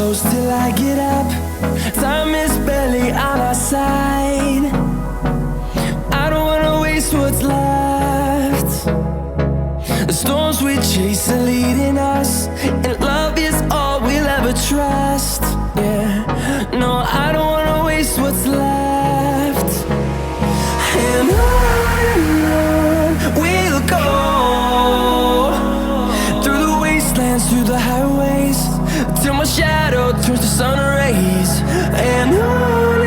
close till I get up. Time is barely on our side. I don't wanna waste what's left. The storms we chase are leading us, and love is all we'll ever trust. Yeah, no, I don't wanna waste what's left. And on we'll go, through the wastelands, through the highways, till my shadow turns to sun rays. And on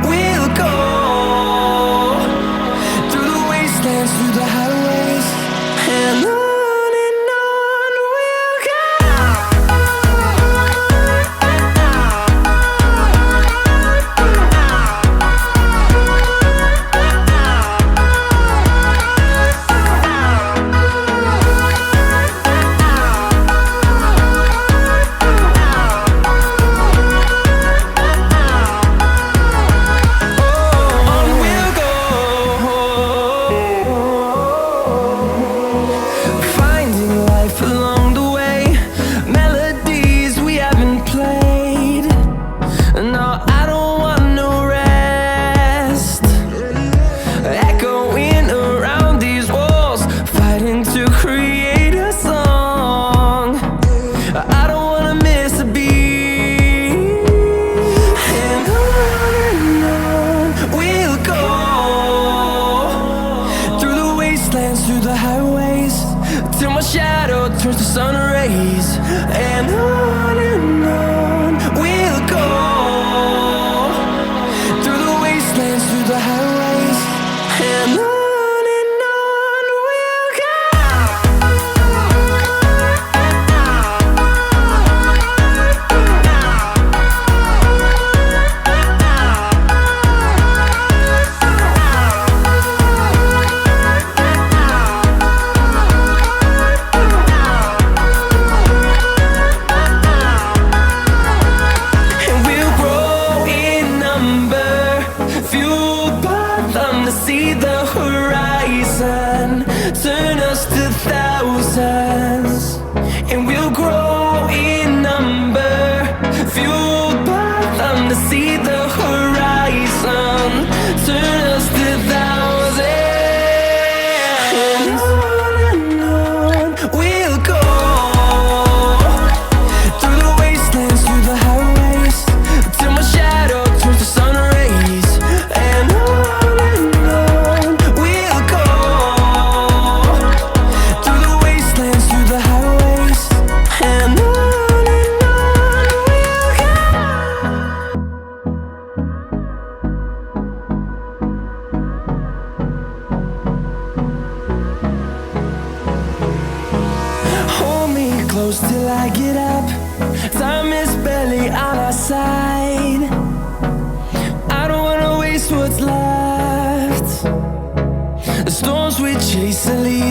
we'll go, through the wastelands, through the highways, and on. Through the highways, till my shadow turns to sun rays. And on we'll go, through the wastelands, through the highways, and on. See the horizon turn us to thousands, and we'll grow in number, fueled by them to see the horizon turn us to thousands. And on we'll go, through the wastelands, through the highways, till my shadow turns to sun rays. And close till I get up. Time is barely on our side. I don't wanna waste what's left. The storms we chase are leading